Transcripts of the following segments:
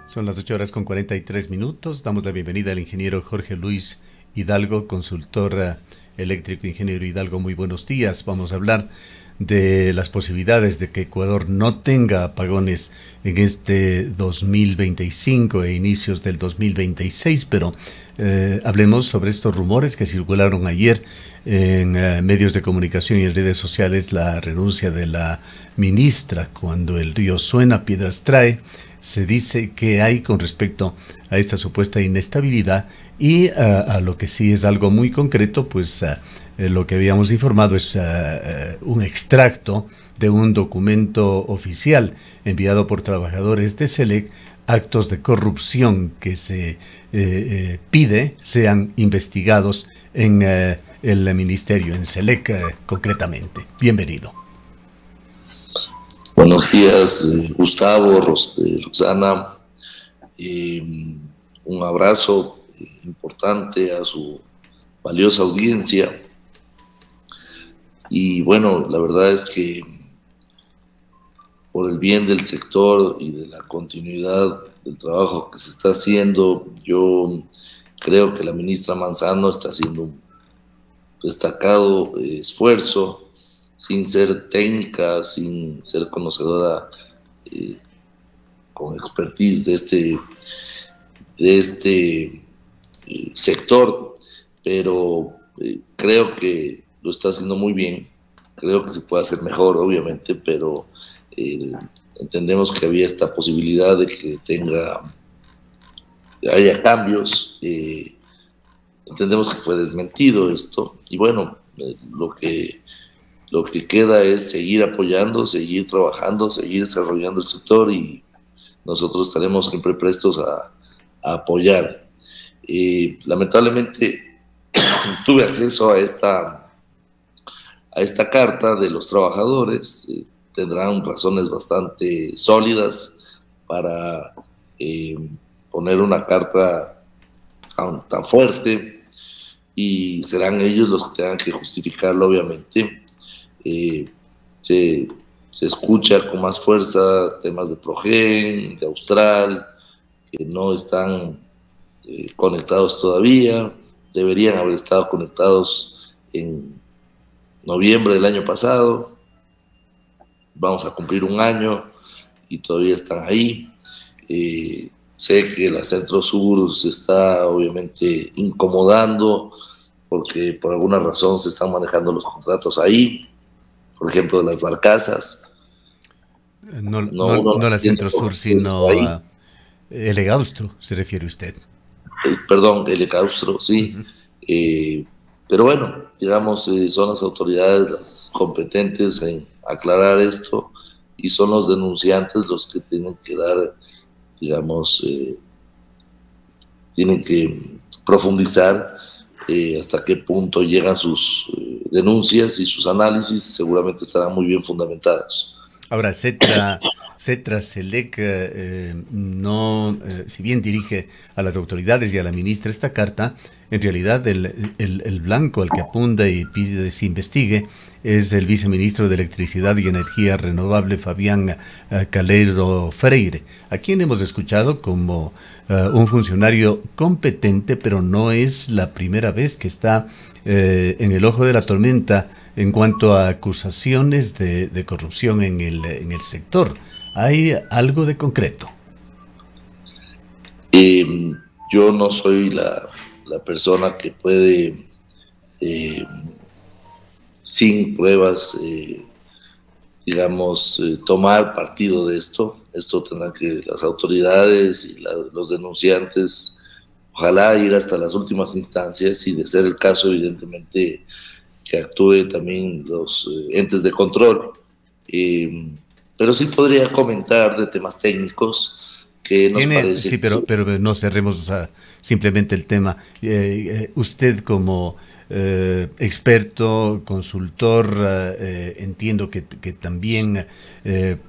Son las 8 horas con 43 minutos. Damos la bienvenida al ingeniero Jorge Luis Hidalgo, consultor eléctrico. Ingeniero Hidalgo, muy buenos días. Vamos a hablar de las posibilidades de que Ecuador no tenga apagones en este 2025 e inicios del 2026, pero hablemos sobre estos rumores que circularon ayer en medios de comunicación y en redes sociales, la renuncia de la ministra. Cuando el río suena, piedras trae. Se dice que hay con respecto a esta supuesta inestabilidad y a lo que sí es algo muy concreto, pues lo que habíamos informado es un extracto de un documento oficial enviado por trabajadores de SELEC, actos de corrupción que se pide sean investigados en el ministerio, en SELEC concretamente. Bienvenido. Buenos días, Gustavo, Rosana. Un abrazo importante a su valiosa audiencia. Y bueno, la verdad es que por el bien del sector y de la continuidad del trabajo que se está haciendo, yo creo que la ministra Manzano está haciendo un destacado esfuerzo, sin ser técnica, sin ser conocedora con expertise de este sector, pero creo que lo está haciendo muy bien. Creo que se puede hacer mejor, obviamente, pero entendemos que había esta posibilidad de que haya cambios. Entendemos que fue desmentido esto, y bueno, lo que queda es seguir apoyando, seguir trabajando, seguir desarrollando el sector, y nosotros estaremos siempre prestos a apoyar. Lamentablemente tuve acceso a esta carta de los trabajadores. Tendrán razones bastante sólidas para poner una carta tan fuerte, y serán ellos los que tengan que justificarlo, obviamente. Se escucha con más fuerza temas de Progen, de Austral, que no están conectados todavía. Deberían haber estado conectados en noviembre del año pasado. Vamos a cumplir un año y todavía están ahí. Sé que la Centro Sur se está obviamente incomodando porque por alguna razón se están manejando los contratos ahí, por ejemplo, de las barcazas. No la Centro Sur, sino el Egaustro, ¿se refiere usted? Perdón, el Egaustro, sí. Pero bueno, digamos, son las autoridades las competentes en aclarar esto, y son los denunciantes los que tienen que dar, digamos, tienen que profundizar hasta qué punto llegan sus denuncias, y sus análisis seguramente estarán muy bien fundamentados. Ahora, SELEC no, si bien dirige a las autoridades y a la ministra esta carta, en realidad el blanco al que apunta y pide que se investigue es el viceministro de Electricidad y Energía Renovable, Fabián Calero Freire, a quien hemos escuchado como un funcionario competente, pero no es la primera vez que está en el ojo de la tormenta en cuanto a acusaciones de corrupción en el sector. ¿Hay algo de concreto? Yo no soy la persona que puede, sin pruebas, digamos, tomar partido de esto. Esto tendrán que las autoridades y los denunciantes, ojalá ir hasta las últimas instancias, y de ser el caso, evidentemente, que actúe también los entes de control. Pero sí podría comentar de temas técnicos que nos parece... Sí, pero no cerremos simplemente el tema. Usted como experto, consultor, entiendo que también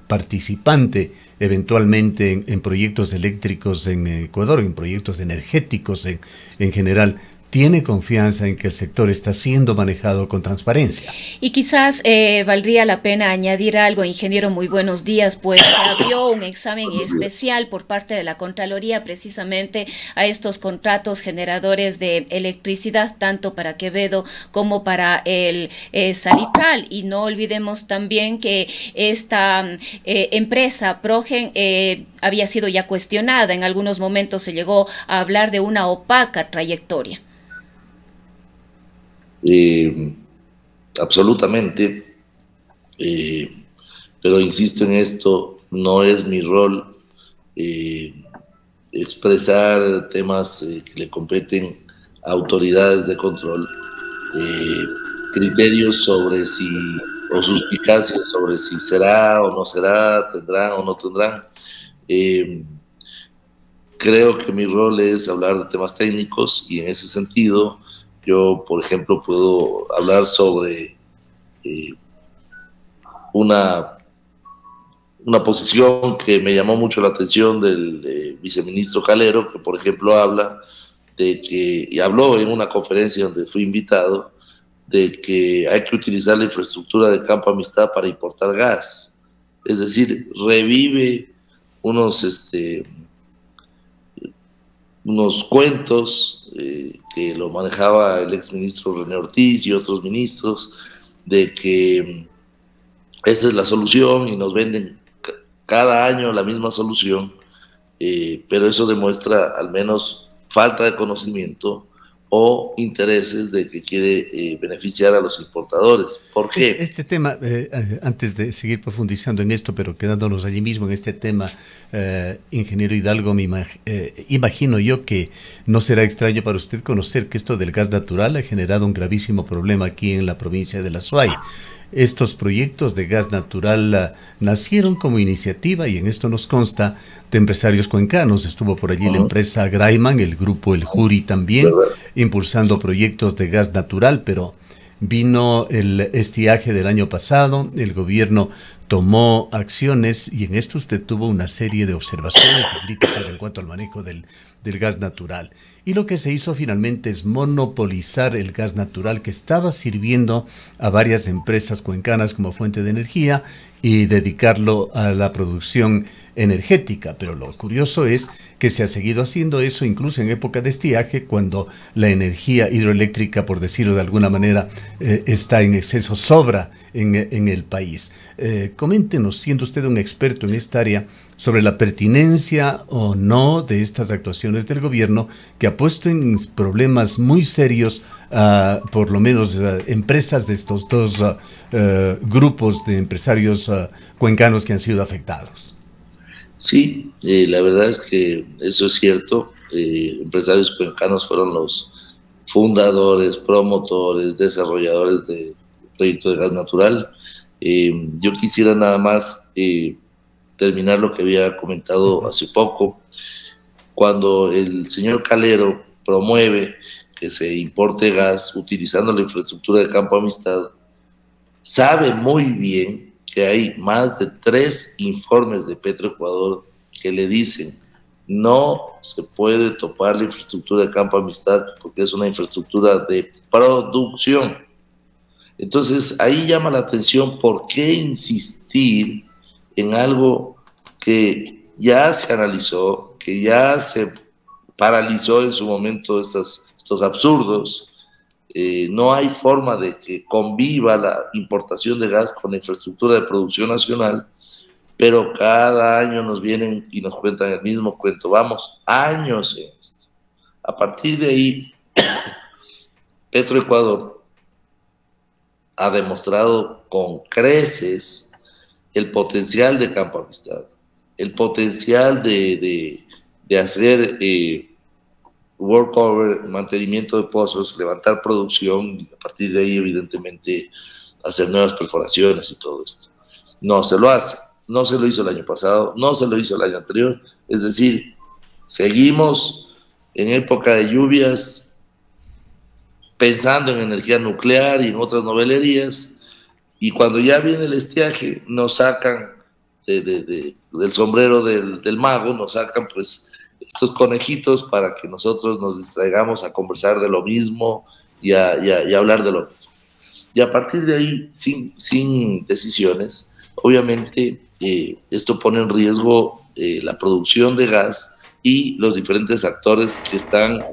participante eventualmente en proyectos eléctricos en Ecuador, en proyectos energéticos en general. tiene confianza en que el sector está siendo manejado con transparencia. Y quizás valdría la pena añadir algo, ingeniero, muy buenos días, pues se abrió un examen especial por parte de la Contraloría precisamente a estos contratos generadores de electricidad, tanto para Quevedo como para el Salitral, y no olvidemos también que esta empresa Progen había sido ya cuestionada, en algunos momentos se llegó a hablar de una opaca trayectoria. Absolutamente, pero insisto en esto, no es mi rol expresar temas que le competen a autoridades de control, criterios sobre si, o suspicacias sobre si será o no será, tendrán o no tendrán. Creo que mi rol es hablar de temas técnicos, y en ese sentido yo, por ejemplo, puedo hablar sobre una posición que me llamó mucho la atención del viceministro Calero, que por ejemplo habla de que, y habló en una conferencia donde fui invitado, de que hay que utilizar la infraestructura de Campo Amistad para importar gas. Es decir, revive unos cuentos que lo manejaba el exministro René Ortiz y otros ministros, de que esta es la solución y nos venden cada año la misma solución, pero eso demuestra al menos falta de conocimiento o intereses de que quiere beneficiar a los importadores. ¿Por qué? Este tema, antes de seguir profundizando en esto, pero quedándonos allí mismo en este tema, ingeniero Hidalgo, imagino yo que no será extraño para usted conocer que esto del gas natural ha generado un gravísimo problema aquí en la provincia de La Suay. Estos proyectos de gas natural nacieron como iniciativa, y en esto nos consta, de empresarios cuencanos. Estuvo por allí la empresa Graiman, el grupo El Juri también, impulsando proyectos de gas natural, pero vino el estiaje del año pasado, el gobierno tomó acciones, y en esto usted tuvo una serie de observaciones y críticas en cuanto al manejo del gas natural. Y lo que se hizo finalmente es monopolizar el gas natural, que estaba sirviendo a varias empresas cuencanas como fuente de energía, y dedicarlo a la producción energética. Pero lo curioso es que se ha seguido haciendo eso incluso en época de estiaje, cuando la energía hidroeléctrica, por decirlo de alguna manera, está en exceso, sobra en el país. Coméntenos, siendo usted un experto en esta área, sobre la pertinencia o no de estas actuaciones del gobierno, que ha puesto en problemas muy serios por lo menos empresas de estos dos grupos de empresarios cuencanos que han sido afectados. Sí, la verdad es que eso es cierto. Empresarios cuencanos fueron los fundadores, promotores, desarrolladores del proyecto de gas natural. Yo quisiera nada más terminar lo que había comentado hace poco. Cuando el señor Calero promueve que se importe gas utilizando la infraestructura de Campo Amistad, sabe muy bien que hay más de 3 informes de Petroecuador que le dicen: no se puede topar la infraestructura de Campo Amistad porque es una infraestructura de producción. Entonces ahí llama la atención por qué insistir en algo que ya se analizó, que ya se paralizó en su momento, estos absurdos. No hay forma de que conviva la importación de gas con la infraestructura de producción nacional, pero cada año nos vienen y nos cuentan el mismo cuento. Vamos años en esto. A partir de ahí, Petroecuador ha demostrado con creces el potencial de Campo Amistad, el potencial de hacer workover, mantenimiento de pozos, levantar producción, y a partir de ahí, evidentemente, hacer nuevas perforaciones y todo esto. No se lo hace, no se lo hizo el año pasado, no se lo hizo el año anterior. Es decir, seguimos en época de lluvias pensando en energía nuclear y en otras novelerías, y cuando ya viene el estiaje nos sacan del sombrero del mago, nos sacan pues estos conejitos para que nosotros nos distraigamos a conversar de lo mismo y a hablar de lo mismo. Y a partir de ahí, sin decisiones, obviamente esto pone en riesgo la producción de gas y los diferentes actores que están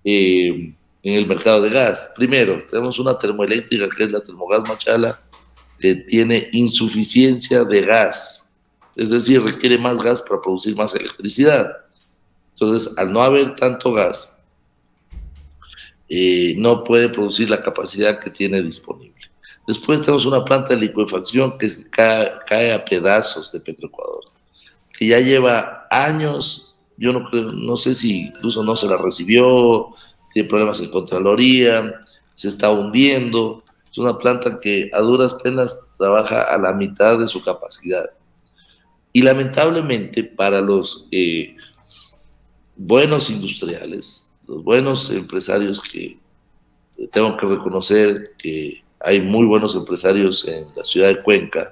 en el mercado de gas. Primero, tenemos una termoeléctrica que es la Termogas Machala, que tiene insuficiencia de gas, es decir, requiere más gas para producir más electricidad. Entonces, al no haber tanto gas, no puede producir la capacidad que tiene disponible. Después tenemos una planta de licuefacción que cae a pedazos de Petroecuador, que ya lleva años, yo no sé si incluso no se la recibió, tiene problemas en Contraloría, se está hundiendo. Es una planta que a duras penas trabaja a la mitad de su capacidad. Y lamentablemente para los buenos industriales, los buenos empresarios, que tengo que reconocer que hay muy buenos empresarios en la ciudad de Cuenca,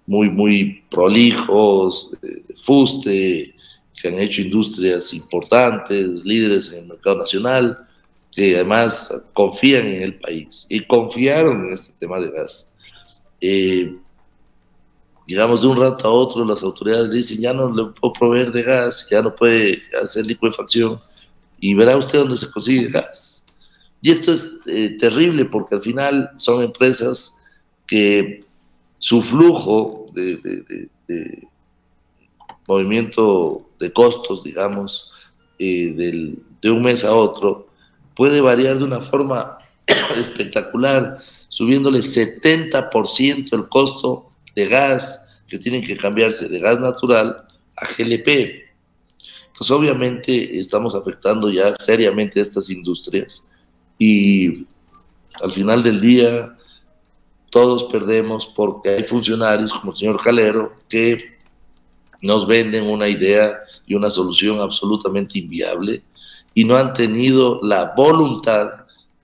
muy prolijos, de fuste, que han hecho industrias importantes, líderes en el mercado nacional, que además confían en el país y confiaron en este tema de gas. Digamos, de un rato a otro las autoridades dicen, ya no le puedo proveer de gas, ya no puede hacer licuefacción, y verá usted dónde se consigue gas. Y esto es terrible, porque al final son empresas que su flujo de movimiento de costos, digamos, de un mes a otro, puede variar de una forma espectacular, subiéndole 70% el costo de gas, que tienen que cambiarse de gas natural a GLP. Entonces, obviamente, estamos afectando ya seriamente a estas industrias, y al final del día todos perdemos, porque hay funcionarios como el señor Calero que nos venden una idea y una solución absolutamente inviable, y no han tenido la voluntad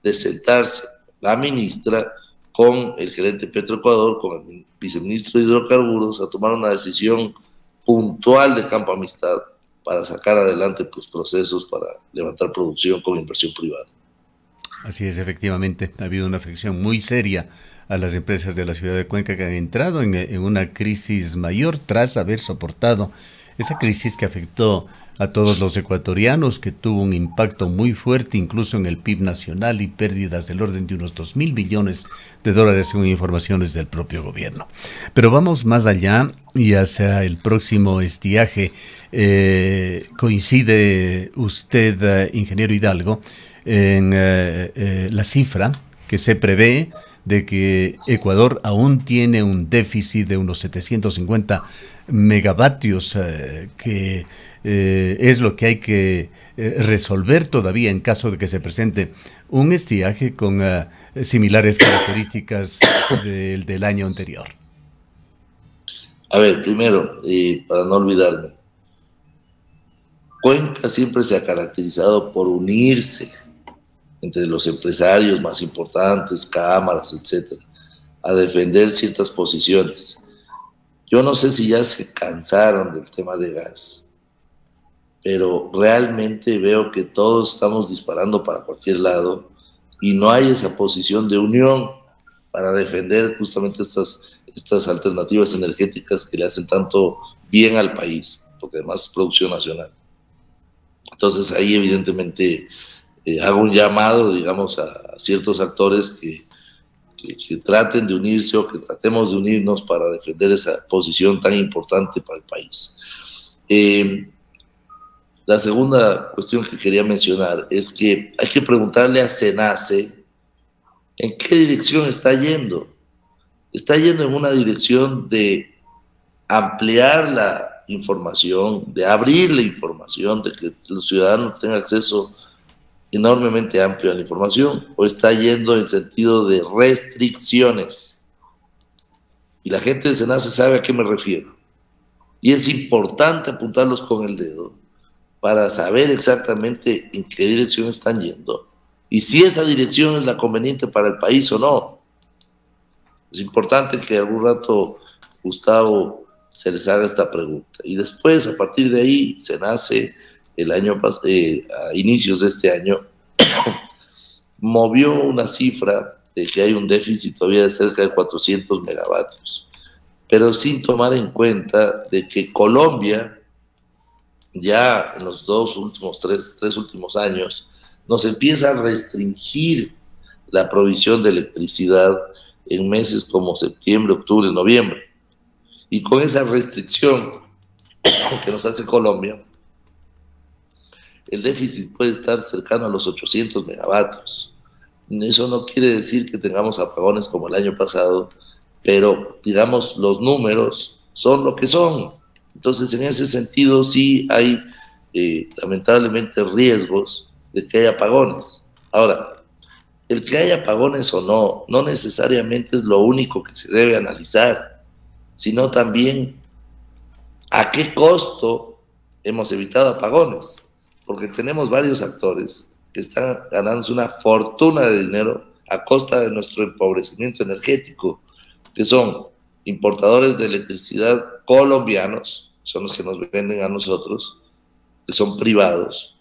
de sentarse la ministra con el gerente de Petroecuador, con el viceministro de Hidrocarburos, a tomar una decisión puntual de Campo Amistad para sacar adelante pues, procesos para levantar producción con inversión privada. Así es, efectivamente, ha habido una afección muy seria a las empresas de la ciudad de Cuenca, que han entrado en una crisis mayor tras haber soportado esa crisis que afectó a todos los ecuatorianos, que tuvo un impacto muy fuerte incluso en el PIB nacional y pérdidas del orden de unos 2.000 millones de dólares según informaciones del propio gobierno. Pero vamos más allá y hacia el próximo estiaje. ¿Coincide usted, ingeniero Hidalgo, en la cifra que se prevé de que Ecuador aún tiene un déficit de unos 750 megavatios, que es lo que hay que resolver todavía en caso de que se presente un estiaje con similares características del año anterior? A ver, primero, para no olvidarme, Cuenca siempre se ha caracterizado por unirse entre los empresarios más importantes, cámaras, etcétera, a defender ciertas posiciones. Yo no sé si ya se cansaron del tema de gas, pero realmente veo que todos estamos disparando para cualquier lado y no hay esa posición de unión para defender justamente estas alternativas energéticas que le hacen tanto bien al país, porque además es producción nacional. Entonces ahí evidentemente hago un llamado, digamos, a ciertos actores que traten de unirse, o que tratemos de unirnos para defender esa posición tan importante para el país. La segunda cuestión que quería mencionar es que hay que preguntarle a SENACE en qué dirección está yendo. Está yendo en una dirección de ampliar la información, de abrir la información, de que los ciudadanos tengan acceso enormemente amplio a la información, o está yendo en sentido de restricciones. Y la gente de SENACE sabe a qué me refiero. Y es importante apuntarlos con el dedo para saber exactamente en qué dirección están yendo y si esa dirección es la conveniente para el país o no. Es importante que algún rato Gustavo se les haga esta pregunta. Y después, a partir de ahí, se nace a inicios de este año, movió una cifra de que hay un déficit todavía de cerca de 400 megavatios, pero sin tomar en cuenta de que Colombia, ya en los tres últimos años, nos empieza a restringir la provisión de electricidad en meses como septiembre, octubre, noviembre. Y con esa restricción que nos hace Colombia, el déficit puede estar cercano a los 800 megavatios. Eso no quiere decir que tengamos apagones como el año pasado, pero digamos, los números son lo que son. Entonces, en ese sentido, sí hay lamentablemente riesgos de que haya apagones. Ahora, el que haya apagones o no, no necesariamente es lo único que se debe analizar, sino también a qué costo hemos evitado apagones, porque tenemos varios actores que están ganándose una fortuna de dinero a costa de nuestro empobrecimiento energético, que son importadores de electricidad colombianos, son los que nos venden a nosotros, que son privados,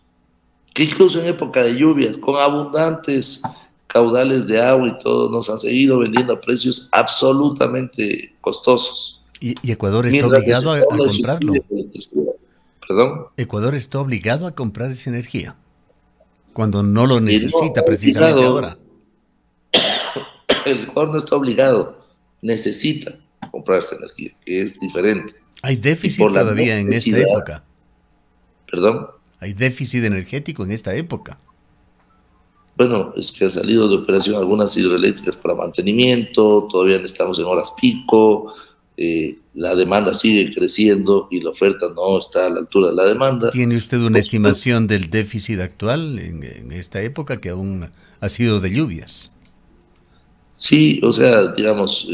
que incluso en época de lluvias, con abundantes caudales de agua y todo, nos han seguido vendiendo a precios absolutamente costosos. ¿Y Ecuador está obligado a comprarlo? ¿Perdón? Ecuador está obligado a comprar esa energía cuando no lo necesita precisamente ahora. El Ecuador no está obligado, necesita comprar esa energía, que es diferente. ¿Hay déficit todavía en esta época? ¿Perdón? ¿Hay déficit energético en esta época? Bueno, es que han salido de operación algunas hidroeléctricas para mantenimiento, todavía estamos en horas pico, la demanda sigue creciendo y la oferta no está a la altura de la demanda. ¿Tiene usted una estimación del déficit actual en esta época que aún ha sido de lluvias? Sí, o sea, digamos,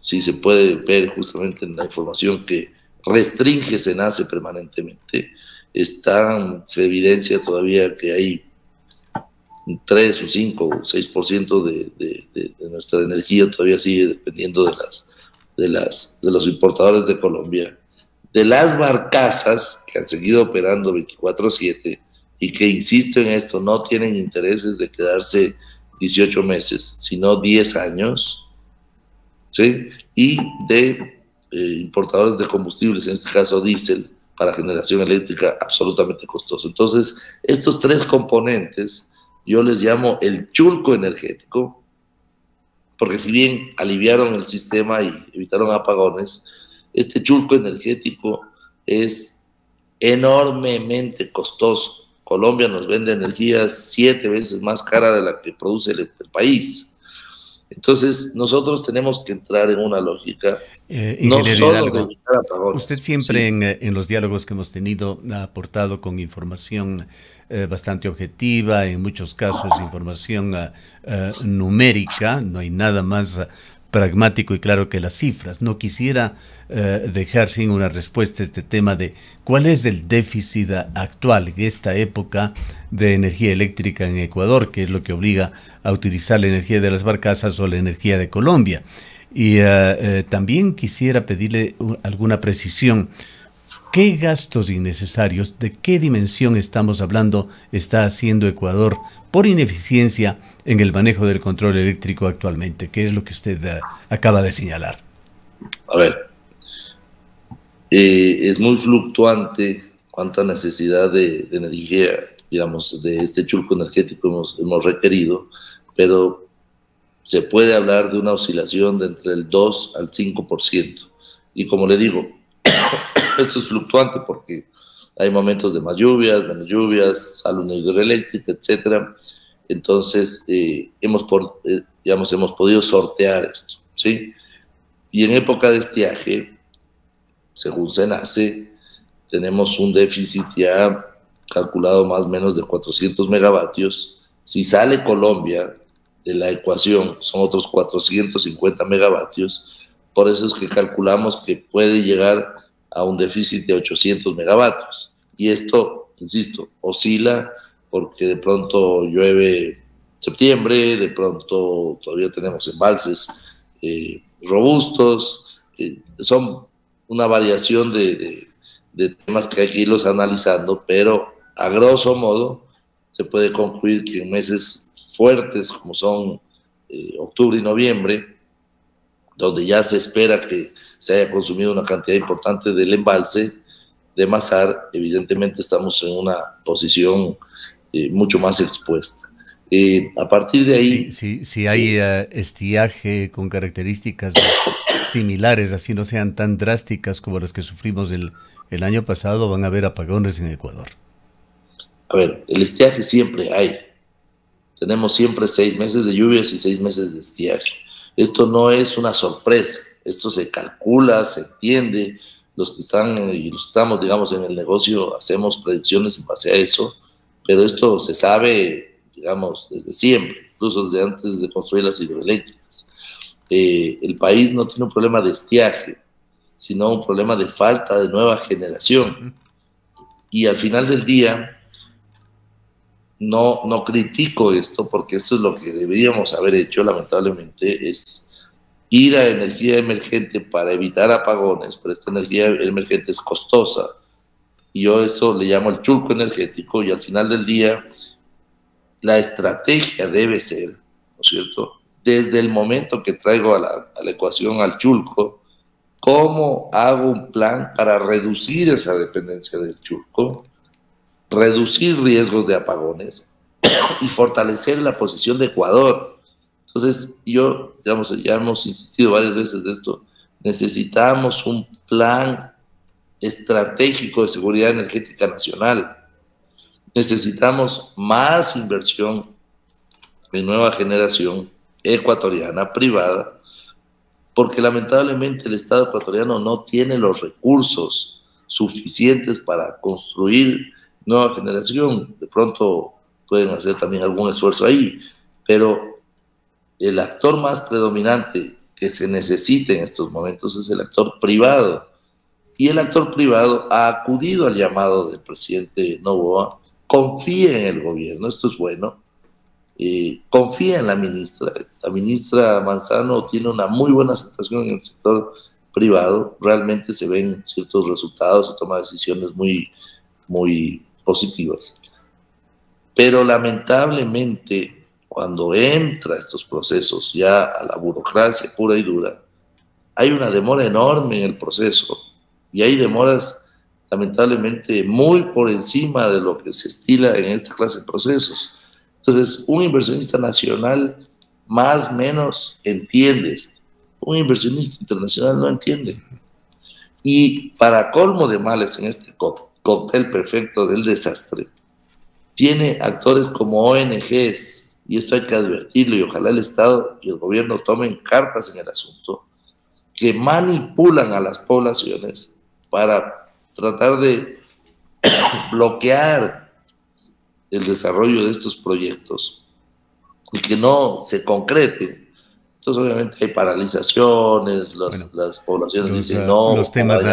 sí se puede ver justamente en la información que restringe SENACE permanentemente, se evidencia todavía que hay 3 o 5 o 6% de nuestra energía todavía sigue dependiendo de los importadores de Colombia, de las barcazas que han seguido operando 24/7 y que, insisto en esto, no tienen intereses de quedarse 18 meses, sino 10 años, ¿sí? Y de importadores de combustibles, en este caso diésel, para generación eléctrica absolutamente costoso. Entonces, estos tres componentes yo les llamo el chulco energético, porque si bien aliviaron el sistema y evitaron apagones, este chulco energético es enormemente costoso. Colombia nos vende energía 7 veces más cara de la que produce el país. Entonces, nosotros tenemos que entrar en una lógica no solo de evitar apagones. Usted siempre en los diálogos que hemos tenido ha aportado con información bastante objetiva, en muchos casos información numérica, no hay nada más pragmático y claro que las cifras. No quisiera dejar sin una respuesta este tema de cuál es el déficit actual en esta época de energía eléctrica en Ecuador, que es lo que obliga a utilizar la energía de las barcazas o la energía de Colombia. Y también quisiera pedirle alguna precisión. ¿Qué gastos innecesarios, de qué dimensión estamos hablando, está haciendo Ecuador por ineficiencia en el manejo del control eléctrico actualmente? ¿Qué es lo que usted acaba de señalar? A ver, es muy fluctuante cuánta necesidad de energía, digamos, de este chulco energético hemos requerido, pero se puede hablar de una oscilación de entre el 2 al 5%. Y como le digo, esto es fluctuante porque hay momentos de más lluvias, menos lluvias, sale una hidroeléctrica, etcétera. Entonces, hemos podido sortear esto, ¿sí? Y en época de estiaje, según SENACE, tenemos un déficit ya calculado más o menos de 400 megavatios. Si sale Colombia de la ecuación, son otros 450 megavatios. Por eso es que calculamos que puede llegar a un déficit de 800 megavatios. Y esto, insisto, oscila porque de pronto llueve septiembre, de pronto todavía tenemos embalses robustos, son una variación de temas que hay que irlos analizando, pero a grosso modo se puede concluir que en meses fuertes como son octubre y noviembre, donde ya se espera que se haya consumido una cantidad importante del embalse de Masar, evidentemente estamos en una posición mucho más expuesta. A partir de ahí... Si hay estiaje con características similares, así no sean tan drásticas como las que sufrimos el año pasado, van a haber apagones en Ecuador. A ver, el estiaje siempre hay. Tenemos siempre 6 meses de lluvias y 6 meses de estiaje. Esto no es una sorpresa, esto se calcula, se entiende. Los que están y los que estamos, digamos, en el negocio, hacemos predicciones en base a eso, pero esto se sabe, digamos, desde siempre, incluso desde antes de construir las hidroeléctricas. El país no tiene un problema de estiaje, sino un problema de falta de nueva generación. Y al final del día, no critico esto, porque esto es lo que deberíamos haber hecho, lamentablemente, es ir a energía emergente para evitar apagones, pero esta energía emergente es costosa. Y yo esto le llamo el chulco energético, y al final del día, la estrategia debe ser, ¿no es cierto?, desde el momento que traigo a la ecuación al chulco, ¿cómo hago un plan para reducir esa dependencia del chulco, reducir riesgos de apagones y fortalecer la posición de Ecuador? Entonces, digamos, ya hemos insistido varias veces de esto, necesitamos un plan estratégico de seguridad energética nacional. Necesitamos más inversión en nueva generación ecuatoriana, privada, porque lamentablemente el Estado ecuatoriano no tiene los recursos suficientes para construir nueva generación. De pronto pueden hacer también algún esfuerzo ahí, pero el actor más predominante que se necesita en estos momentos es el actor privado. Y el actor privado ha acudido al llamado del presidente Noboa, confía en el gobierno, esto es bueno, confía en la ministra Manzano tiene una muy buena aceptación en el sector privado, realmente se ven ciertos resultados, se toman decisiones muy, muy positivas. Pero lamentablemente, cuando entra estos procesos ya a la burocracia pura y dura, hay una demora enorme en el proceso y hay demoras lamentablemente muy por encima de lo que se estila en esta clase de procesos. Entonces, un inversionista nacional más o menos entiende esto. Un inversionista internacional no entiende. Y para colmo de males en este cóctel perfecto del desastre, tiene actores como ONGs, y esto hay que advertirlo, y ojalá el Estado y el gobierno tomen cartas en el asunto, que manipulan a las poblaciones para tratar de bloquear el desarrollo de estos proyectos y que no se concrete. Entonces obviamente hay paralizaciones, las poblaciones dicen no. Los temas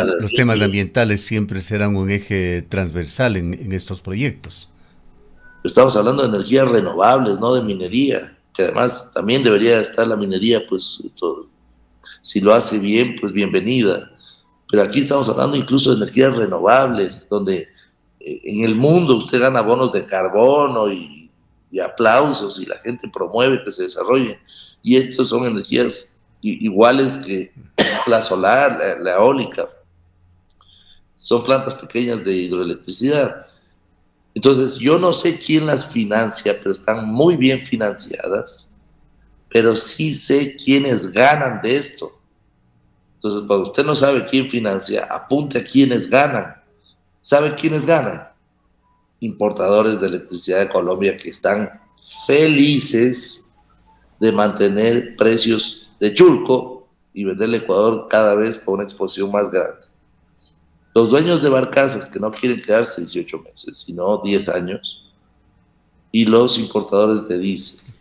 ambientales siempre serán un eje transversal en estos proyectos. Estamos hablando de energías renovables, no de minería, que además también debería estar la minería, pues si lo hace bien, pues bienvenida. Pero aquí estamos hablando incluso de energías renovables, donde en el mundo usted gana bonos de carbono y aplausos y la gente promueve que se desarrolle. Y estos son energías iguales que la solar, la eólica. Son plantas pequeñas de hidroelectricidad. Entonces, yo no sé quién las financia, pero están muy bien financiadas, pero sí sé quiénes ganan de esto. Entonces, cuando usted no sabe quién financia, apunte a quiénes ganan. ¿Sabe quiénes ganan? Importadores de electricidad de Colombia que están felices de mantener precios de chulco y venderle a Ecuador cada vez con una exposición más grande. Los dueños de barcazas que no quieren quedarse 18 meses, sino 10 años, y los importadores de diésel.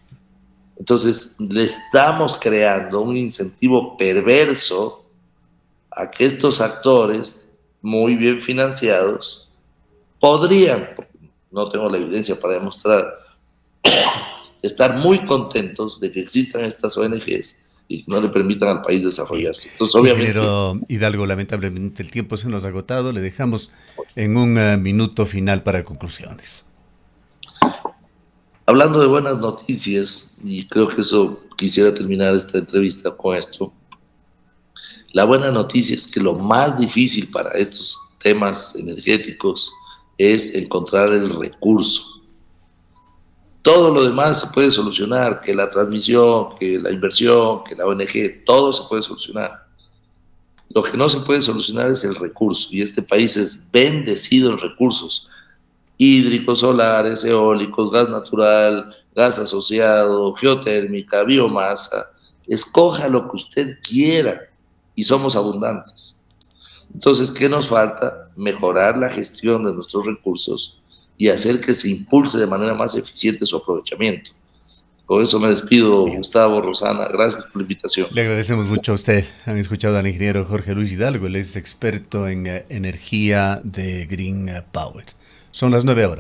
Entonces, le estamos creando un incentivo perverso a que estos actores, muy bien financiados, podrían, porque no tengo la evidencia para demostrar, estar muy contentos de que existan estas ONGs y que no le permitan al país desarrollarse. Entonces, obviamente... Ingeniero Hidalgo, lamentablemente el tiempo se nos ha agotado, le dejamos en un minuto final para conclusiones. Hablando de buenas noticias, y creo que eso quisiera terminar esta entrevista con esto, la buena noticia es que lo más difícil para estos temas energéticos es encontrar el recurso. Todo lo demás se puede solucionar, que la transmisión, que la inversión, que la ONG, todo se puede solucionar. Lo que no se puede solucionar es el recurso, y este país es bendecido en recursos hídricos, solares, eólicos, gas natural, gas asociado, geotérmica, biomasa. Escoja lo que usted quiera y somos abundantes. Entonces, ¿qué nos falta? Mejorar la gestión de nuestros recursos y hacer que se impulse de manera más eficiente su aprovechamiento. Con eso me despido. Bien. Gustavo, Rosana, gracias por la invitación. Le agradecemos mucho a usted. Han escuchado al ingeniero Jorge Luis Hidalgo, él es experto en energía de Green Power. Son las 9 horas.